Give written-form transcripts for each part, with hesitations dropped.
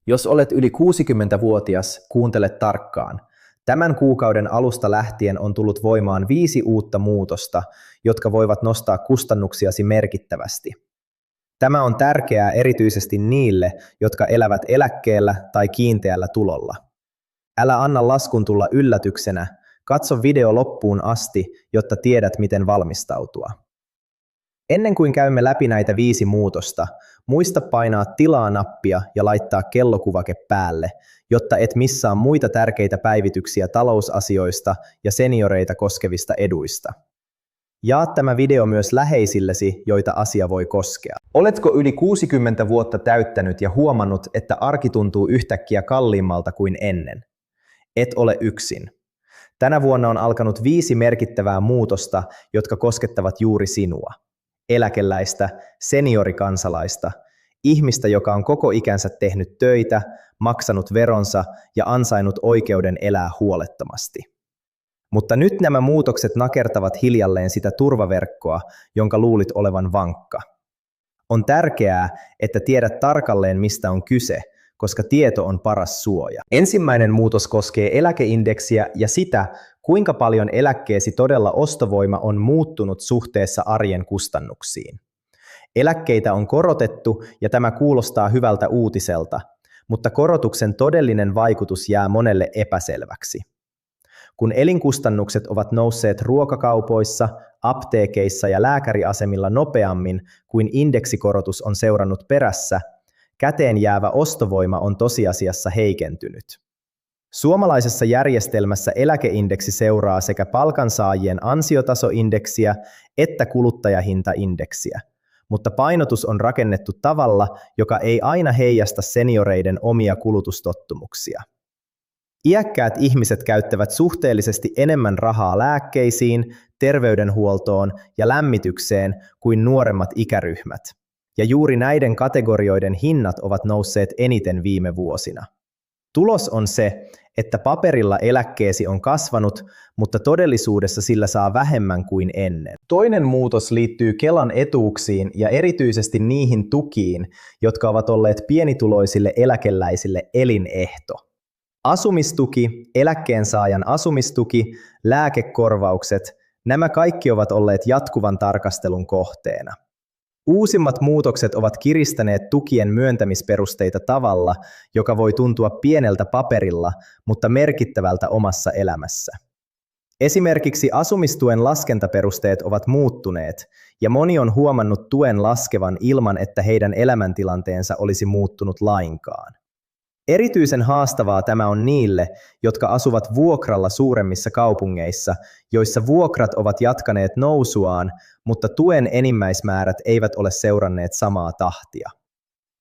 Jos olet yli 60-vuotias, kuuntele tarkkaan. Tämän kuukauden alusta lähtien on tullut voimaan 5 uutta muutosta, jotka voivat nostaa kustannuksiasi merkittävästi. Tämä on tärkeää erityisesti niille, jotka elävät eläkkeellä tai kiinteällä tulolla. Älä anna laskun tulla yllätyksenä. Katso video loppuun asti, jotta tiedät, miten valmistautua. Ennen kuin käymme läpi näitä 5 muutosta, muista painaa tilaa-nappia ja laittaa kellokuvake päälle, jotta et missaa muita tärkeitä päivityksiä talousasioista ja senioreita koskevista eduista. Jaa tämä video myös läheisillesi, joita asia voi koskea. Oletko yli 60 vuotta täyttänyt ja huomannut, että arki tuntuu yhtäkkiä kalliimmalta kuin ennen? Et ole yksin. Tänä vuonna on alkanut 5 merkittävää muutosta, jotka koskettavat juuri sinua. Eläkeläistä, seniorikansalaista, ihmistä, joka on koko ikänsä tehnyt töitä, maksanut veronsa ja ansainnut oikeuden elää huolettomasti. Mutta nyt nämä muutokset nakertavat hiljalleen sitä turvaverkkoa, jonka luulit olevan vankka. On tärkeää, että tiedät tarkalleen, mistä on kyse, koska tieto on paras suoja. Ensimmäinen muutos koskee eläkeindeksiä ja sitä, kuinka paljon eläkkeesi todella ostovoima on muuttunut suhteessa arjen kustannuksiin. Eläkkeitä on korotettu ja tämä kuulostaa hyvältä uutiselta, mutta korotuksen todellinen vaikutus jää monelle epäselväksi. Kun elinkustannukset ovat nousseet ruokakaupoissa, apteekeissa ja lääkäriasemilla nopeammin kuin indeksikorotus on seurannut perässä, käteen jäävä ostovoima on tosiasiassa heikentynyt. Suomalaisessa järjestelmässä eläkeindeksi seuraa sekä palkansaajien ansiotasoindeksiä että kuluttajahintaindeksiä, mutta painotus on rakennettu tavalla, joka ei aina heijasta senioreiden omia kulutustottumuksia. Iäkkäät ihmiset käyttävät suhteellisesti enemmän rahaa lääkkeisiin, terveydenhuoltoon ja lämmitykseen kuin nuoremmat ikäryhmät, ja juuri näiden kategorioiden hinnat ovat nousseet eniten viime vuosina. Tulos on se, että paperilla eläkkeesi on kasvanut, mutta todellisuudessa sillä saa vähemmän kuin ennen. Toinen muutos liittyy Kelan etuuksiin ja erityisesti niihin tukiin, jotka ovat olleet pienituloisille eläkeläisille elinehto. Asumistuki, eläkkeensaajan asumistuki, lääkekorvaukset, nämä kaikki ovat olleet jatkuvan tarkastelun kohteena. Uusimmat muutokset ovat kiristäneet tukien myöntämisperusteita tavalla, joka voi tuntua pieneltä paperilla, mutta merkittävältä omassa elämässä. Esimerkiksi asumistuen laskentaperusteet ovat muuttuneet, ja moni on huomannut tuen laskevan ilman, että heidän elämäntilanteensa olisi muuttunut lainkaan. Erityisen haastavaa tämä on niille, jotka asuvat vuokralla suuremmissa kaupungeissa, joissa vuokrat ovat jatkaneet nousuaan, mutta tuen enimmäismäärät eivät ole seuranneet samaa tahtia.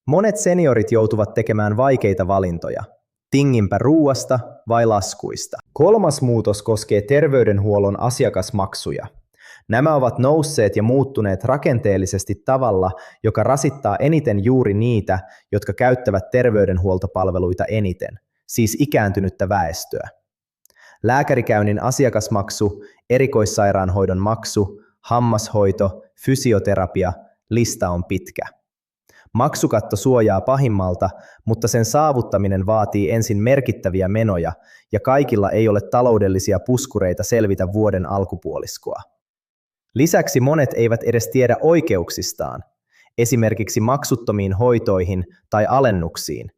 Monet seniorit joutuvat tekemään vaikeita valintoja. Tinginpä ruuasta vai laskuista? Kolmas muutos koskee terveydenhuollon asiakasmaksuja. Nämä ovat nousseet ja muuttuneet rakenteellisesti tavalla, joka rasittaa eniten juuri niitä, jotka käyttävät terveydenhuoltopalveluita eniten, siis ikääntynyttä väestöä. Lääkärikäynnin asiakasmaksu, erikoissairaanhoidon maksu, hammashoito, fysioterapia, lista on pitkä. Maksukatto suojaa pahimmalta, mutta sen saavuttaminen vaatii ensin merkittäviä menoja, ja kaikilla ei ole taloudellisia puskureita selvitä vuoden alkupuoliskoa. Lisäksi monet eivät edes tiedä oikeuksistaan, esimerkiksi maksuttomiin hoitoihin tai alennuksiin,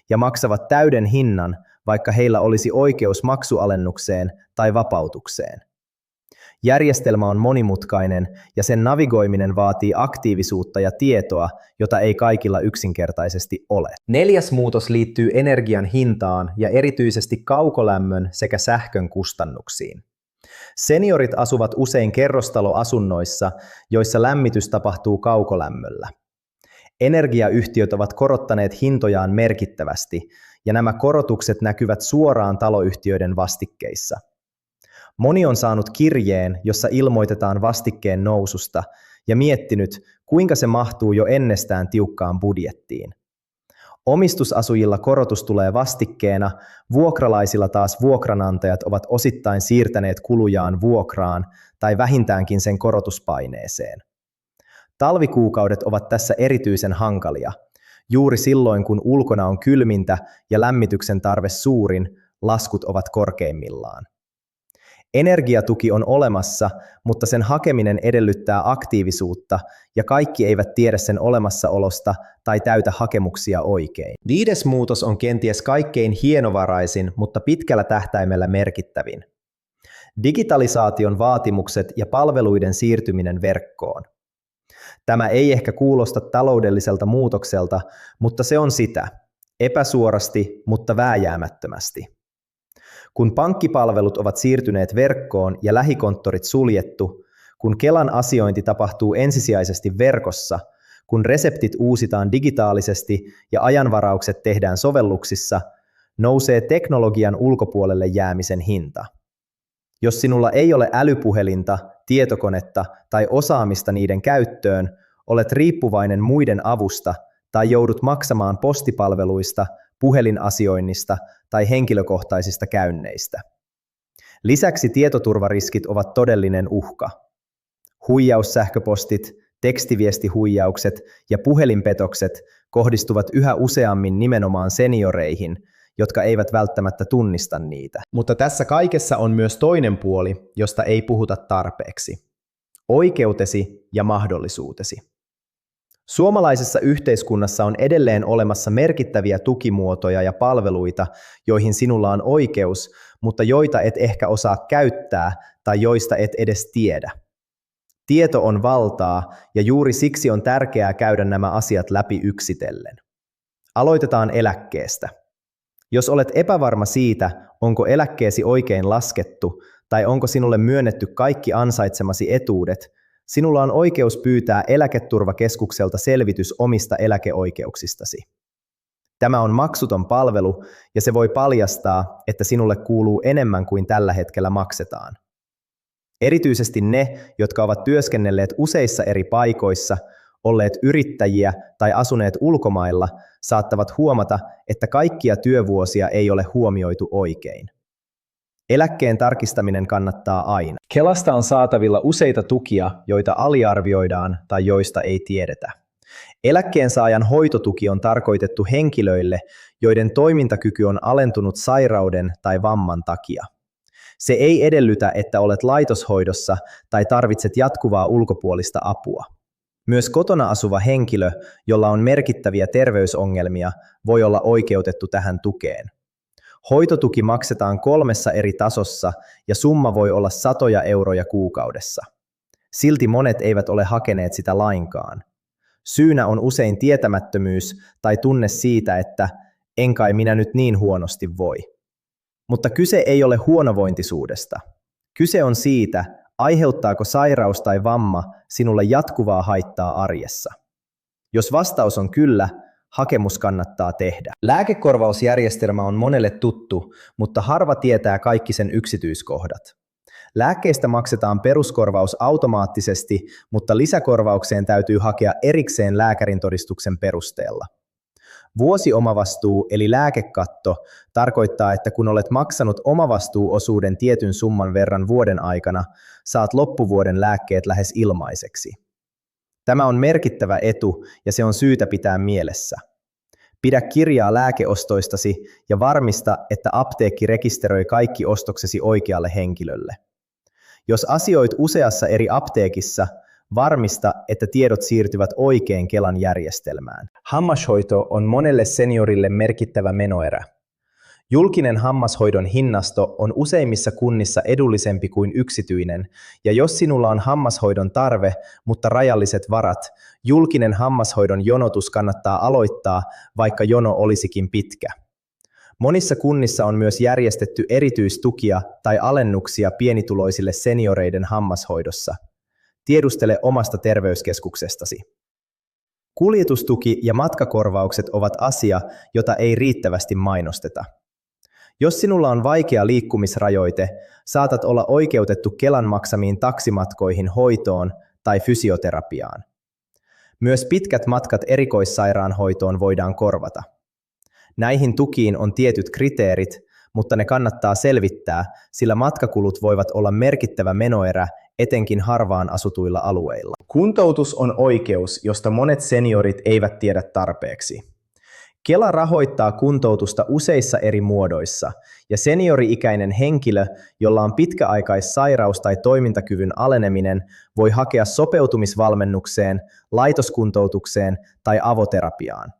ja maksavat täyden hinnan, vaikka heillä olisi oikeus maksualennukseen tai vapautukseen. Järjestelmä on monimutkainen ja sen navigoiminen vaatii aktiivisuutta ja tietoa, jota ei kaikilla yksinkertaisesti ole. 4. muutos liittyy energian hintaan ja erityisesti kaukolämmön sekä sähkön kustannuksiin. Seniorit asuvat usein kerrostaloasunnoissa, joissa lämmitys tapahtuu kaukolämmöllä. Energiayhtiöt ovat korottaneet hintojaan merkittävästi, ja nämä korotukset näkyvät suoraan taloyhtiöiden vastikkeissa. Moni on saanut kirjeen, jossa ilmoitetaan vastikkeen noususta, ja miettinyt, kuinka se mahtuu jo ennestään tiukkaan budjettiin. Omistusasujilla korotus tulee vastikkeena, vuokralaisilla taas vuokranantajat ovat osittain siirtäneet kulujaan vuokraan tai vähintäänkin sen korotuspaineeseen. Talvikuukaudet ovat tässä erityisen hankalia. Juuri silloin, kun ulkona on kylmintä ja lämmityksen tarve suurin, laskut ovat korkeimmillaan. Energiatuki on olemassa, mutta sen hakeminen edellyttää aktiivisuutta ja kaikki eivät tiedä sen olemassaolosta tai täytä hakemuksia oikein. 5. muutos on kenties kaikkein hienovaraisin, mutta pitkällä tähtäimellä merkittävin. Digitalisaation vaatimukset ja palveluiden siirtyminen verkkoon. Tämä ei ehkä kuulosta taloudelliselta muutokselta, mutta se on sitä. Epäsuorasti, mutta vääjäämättömästi. Kun pankkipalvelut ovat siirtyneet verkkoon ja lähikonttorit suljettu, kun Kelan asiointi tapahtuu ensisijaisesti verkossa, kun reseptit uusitaan digitaalisesti ja ajanvaraukset tehdään sovelluksissa, nousee teknologian ulkopuolelle jäämisen hinta. Jos sinulla ei ole älypuhelinta, tietokonetta tai osaamista niiden käyttöön, olet riippuvainen muiden avusta tai joudut maksamaan postipalveluista, puhelinasioinnista tai henkilökohtaisista käynneistä. Lisäksi tietoturvariskit ovat todellinen uhka. Huijaussähköpostit, tekstiviestihuijaukset ja puhelinpetokset kohdistuvat yhä useammin nimenomaan senioreihin, jotka eivät välttämättä tunnista niitä. Mutta tässä kaikessa on myös toinen puoli, josta ei puhuta tarpeeksi. Oikeutesi ja mahdollisuutesi. Suomalaisessa yhteiskunnassa on edelleen olemassa merkittäviä tukimuotoja ja palveluita, joihin sinulla on oikeus, mutta joita et ehkä osaa käyttää tai joista et edes tiedä. Tieto on valtaa ja juuri siksi on tärkeää käydä nämä asiat läpi yksitellen. Aloitetaan eläkkeestä. Jos olet epävarma siitä, onko eläkkeesi oikein laskettu tai onko sinulle myönnetty kaikki ansaitsemasi etuudet, sinulla on oikeus pyytää Eläketurvakeskukselta selvitys omista eläkeoikeuksistasi. Tämä on maksuton palvelu ja se voi paljastaa, että sinulle kuuluu enemmän kuin tällä hetkellä maksetaan. Erityisesti ne, jotka ovat työskennelleet useissa eri paikoissa, olleet yrittäjiä tai asuneet ulkomailla, saattavat huomata, että kaikkia työvuosia ei ole huomioitu oikein. Eläkkeen tarkistaminen kannattaa aina. Kelasta on saatavilla useita tukia, joita aliarvioidaan tai joista ei tiedetä. Eläkkeensaajan hoitotuki on tarkoitettu henkilöille, joiden toimintakyky on alentunut sairauden tai vamman takia. Se ei edellytä, että olet laitoshoidossa tai tarvitset jatkuvaa ulkopuolista apua. Myös kotona asuva henkilö, jolla on merkittäviä terveysongelmia, voi olla oikeutettu tähän tukeen. Hoitotuki maksetaan 3 eri tasossa ja summa voi olla satoja euroja kuukaudessa. Silti monet eivät ole hakeneet sitä lainkaan. Syynä on usein tietämättömyys tai tunne siitä, että en kai minä nyt niin huonosti voi. Mutta kyse ei ole huonovointisuudesta. Kyse on siitä, aiheuttaako sairaus tai vamma sinulle jatkuvaa haittaa arjessa. Jos vastaus on kyllä, hakemus kannattaa tehdä. Lääkekorvausjärjestelmä on monelle tuttu, mutta harva tietää kaikki sen yksityiskohdat. Lääkkeistä maksetaan peruskorvaus automaattisesti, mutta lisäkorvaukseen täytyy hakea erikseen lääkärintodistuksen perusteella. Vuosiomavastuu eli lääkekatto tarkoittaa, että kun olet maksanut omavastuuosuuden tietyn summan verran vuoden aikana, saat loppuvuoden lääkkeet lähes ilmaiseksi. Tämä on merkittävä etu ja se on syytä pitää mielessä. Pidä kirjaa lääkeostoistasi ja varmista, että apteekki rekisteröi kaikki ostoksesi oikealle henkilölle. Jos asioit useassa eri apteekissa, varmista, että tiedot siirtyvät oikein Kelan järjestelmään. Hammashoito on monelle seniorille merkittävä menoerä. Julkinen hammashoidon hinnasto on useimmissa kunnissa edullisempi kuin yksityinen, ja jos sinulla on hammashoidon tarve, mutta rajalliset varat, julkinen hammashoidon jonotus kannattaa aloittaa, vaikka jono olisikin pitkä. Monissa kunnissa on myös järjestetty erityistukia tai alennuksia pienituloisille senioreiden hammashoidossa. Tiedustele omasta terveyskeskuksestasi. Kuljetustuki ja matkakorvaukset ovat asia, jota ei riittävästi mainosteta. Jos sinulla on vaikea liikkumisrajoite, saatat olla oikeutettu Kelan maksamiin taksimatkoihin hoitoon tai fysioterapiaan. Myös pitkät matkat erikoissairaanhoitoon voidaan korvata. Näihin tukiin on tietyt kriteerit, mutta ne kannattaa selvittää, sillä matkakulut voivat olla merkittävä menoerä etenkin harvaan asutuilla alueilla. Kuntoutus on oikeus, josta monet seniorit eivät tiedä tarpeeksi. Kela rahoittaa kuntoutusta useissa eri muodoissa, ja seniori-ikäinen henkilö, jolla on pitkäaikaissairaus tai toimintakyvyn aleneminen, voi hakea sopeutumisvalmennukseen, laitoskuntoutukseen tai avoterapiaan.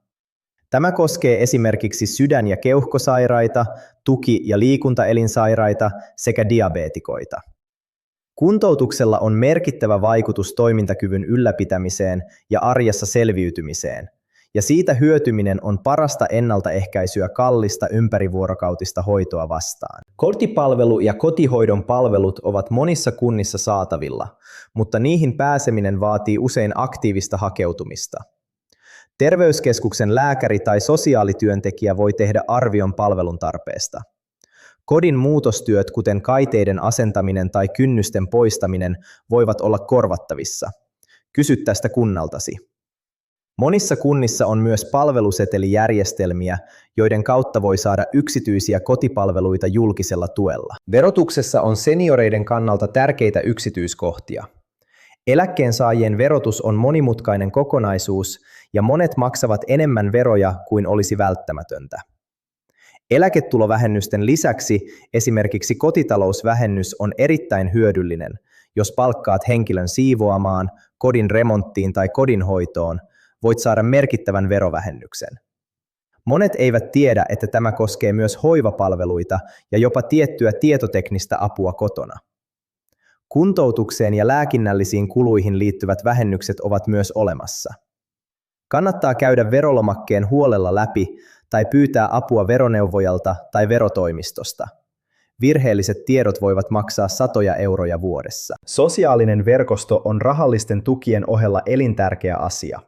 Tämä koskee esimerkiksi sydän- ja keuhkosairaita, tuki- ja liikuntaelinsairaita sekä diabeetikoita. Kuntoutuksella on merkittävä vaikutus toimintakyvyn ylläpitämiseen ja arjessa selviytymiseen, ja siitä hyötyminen on parasta ennaltaehkäisyä kallista ympärivuorokautista hoitoa vastaan. Kotipalvelu ja kotihoidon palvelut ovat monissa kunnissa saatavilla, mutta niihin pääseminen vaatii usein aktiivista hakeutumista. Terveyskeskuksen lääkäri tai sosiaalityöntekijä voi tehdä arvion palvelun tarpeesta. Kodin muutostyöt, kuten kaiteiden asentaminen tai kynnysten poistaminen, voivat olla korvattavissa. Kysy tästä kunnaltasi. Monissa kunnissa on myös palvelusetelijärjestelmiä, joiden kautta voi saada yksityisiä kotipalveluita julkisella tuella. Verotuksessa on senioreiden kannalta tärkeitä yksityiskohtia. Eläkkeensaajien verotus on monimutkainen kokonaisuus, ja monet maksavat enemmän veroja kuin olisi välttämätöntä. Eläketulovähennysten lisäksi esimerkiksi kotitalousvähennys on erittäin hyödyllinen, jos palkkaat henkilön siivoamaan, kodin remonttiin tai kodinhoitoon, voit saada merkittävän verovähennyksen. Monet eivät tiedä, että tämä koskee myös hoivapalveluita ja jopa tiettyä tietoteknistä apua kotona. Kuntoutukseen ja lääkinnällisiin kuluihin liittyvät vähennykset ovat myös olemassa. Kannattaa käydä verolomakkeen huolella läpi tai pyytää apua veroneuvojalta tai verotoimistosta. Virheelliset tiedot voivat maksaa satoja euroja vuodessa. Sosiaalinen verkosto on rahallisten tukien ohella elintärkeä asia.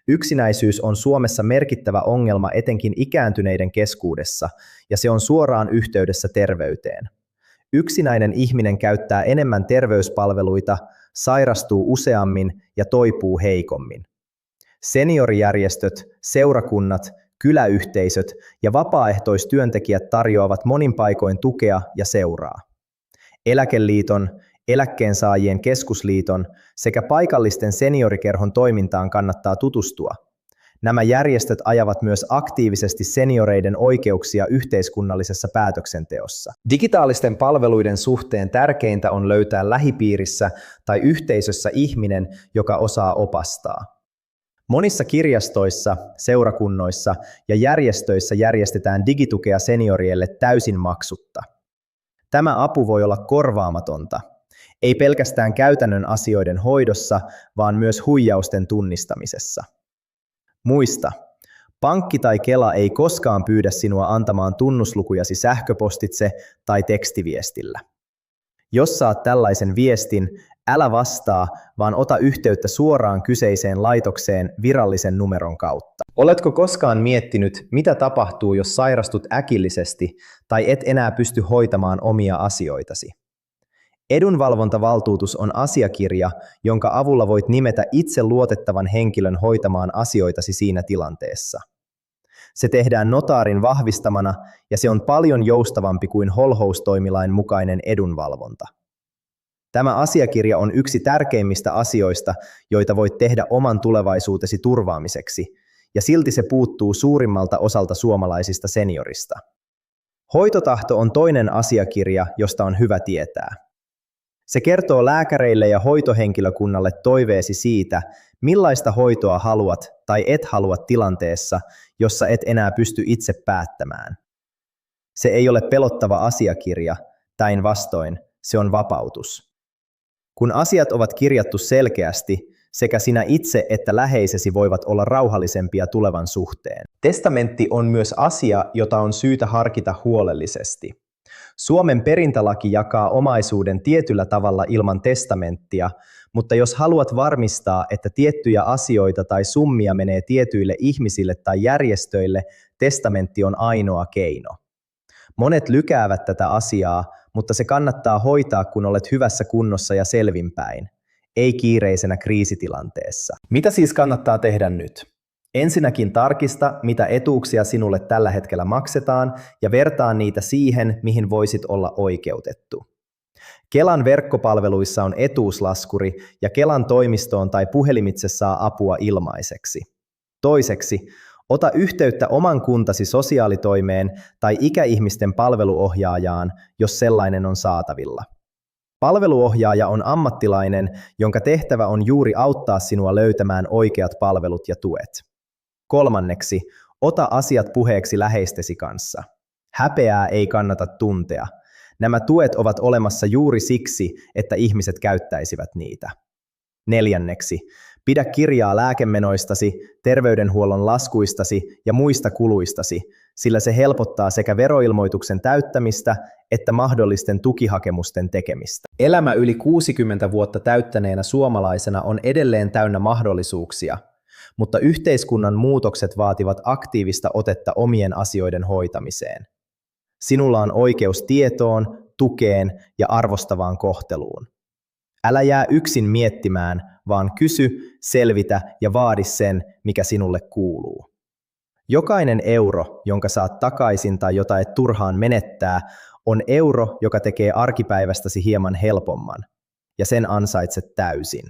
Yksinäisyys on Suomessa merkittävä ongelma etenkin ikääntyneiden keskuudessa, ja se on suoraan yhteydessä terveyteen. Yksinäinen ihminen käyttää enemmän terveyspalveluita, sairastuu useammin ja toipuu heikommin. Seniorijärjestöt, seurakunnat, kyläyhteisöt ja vapaaehtoistyöntekijät tarjoavat monin paikoin tukea ja seuraa. Eläkeliiton, Eläkkeensaajien keskusliiton sekä paikallisten seniorikerhon toimintaan kannattaa tutustua. Nämä järjestöt ajavat myös aktiivisesti senioreiden oikeuksia yhteiskunnallisessa päätöksenteossa. Digitaalisten palveluiden suhteen tärkeintä on löytää lähipiirissä tai yhteisössä ihminen, joka osaa opastaa. Monissa kirjastoissa, seurakunnoissa ja järjestöissä järjestetään digitukea seniorille täysin maksutta. Tämä apu voi olla korvaamatonta, ei pelkästään käytännön asioiden hoidossa, vaan myös huijausten tunnistamisessa. Muista, pankki tai Kela ei koskaan pyydä sinua antamaan tunnuslukujasi sähköpostitse tai tekstiviestillä. Jos saat tällaisen viestin, älä vastaa, vaan ota yhteyttä suoraan kyseiseen laitokseen virallisen numeron kautta. Oletko koskaan miettinyt, mitä tapahtuu, jos sairastut äkillisesti tai et enää pysty hoitamaan omia asioitasi? Edunvalvontavaltuutus on asiakirja, jonka avulla voit nimetä itse luotettavan henkilön hoitamaan asioitasi siinä tilanteessa. Se tehdään notaarin vahvistamana ja se on paljon joustavampi kuin holhoustoimilain mukainen edunvalvonta. Tämä asiakirja on yksi tärkeimmistä asioista, joita voit tehdä oman tulevaisuutesi turvaamiseksi, ja silti se puuttuu suurimmalta osalta suomalaisista seniorista. Hoitotahto on toinen asiakirja, josta on hyvä tietää. Se kertoo lääkäreille ja hoitohenkilökunnalle toiveesi siitä, millaista hoitoa haluat tai et halua tilanteessa, jossa et enää pysty itse päättämään. Se ei ole pelottava asiakirja, päinvastoin se on vapautus. Kun asiat ovat kirjattu selkeästi, sekä sinä itse että läheisesi voivat olla rauhallisempia tulevan suhteen. Testamentti on myös asia, jota on syytä harkita huolellisesti. Suomen perintälaki jakaa omaisuuden tietyllä tavalla ilman testamenttia, mutta jos haluat varmistaa, että tiettyjä asioita tai summia menee tietyille ihmisille tai järjestöille, testamentti on ainoa keino. Monet lykäävät tätä asiaa, mutta se kannattaa hoitaa, kun olet hyvässä kunnossa ja selvinpäin, ei kiireisenä kriisitilanteessa. Mitä siis kannattaa tehdä nyt? Ensinnäkin tarkista, mitä etuuksia sinulle tällä hetkellä maksetaan, ja vertaa niitä siihen, mihin voisit olla oikeutettu. Kelan verkkopalveluissa on etuuslaskuri, ja Kelan toimistoon tai puhelimitse saa apua ilmaiseksi. Toiseksi, Ota yhteyttä oman kuntasi sosiaalitoimeen tai ikäihmisten palveluohjaajaan, jos sellainen on saatavilla. Palveluohjaaja on ammattilainen, jonka tehtävä on juuri auttaa sinua löytämään oikeat palvelut ja tuet. 3. Ota asiat puheeksi läheistesi kanssa. Häpeää ei kannata tuntea. Nämä tuet ovat olemassa juuri siksi, että ihmiset käyttäisivät niitä. 4. Pidä kirjaa lääkemenoistasi, terveydenhuollon laskuistasi ja muista kuluistasi, sillä se helpottaa sekä veroilmoituksen täyttämistä että mahdollisten tukihakemusten tekemistä. Elämä yli 60 vuotta täyttäneenä suomalaisena on edelleen täynnä mahdollisuuksia, mutta yhteiskunnan muutokset vaativat aktiivista otetta omien asioiden hoitamiseen. Sinulla on oikeus tietoon, tukeen ja arvostavaan kohteluun. Älä jää yksin miettimään, vaan kysy, selvitä ja vaadi sen, mikä sinulle kuuluu. Jokainen euro, jonka saat takaisin tai jota et turhaan menettää, on euro, joka tekee arkipäivästäsi hieman helpomman, ja sen ansaitset täysin.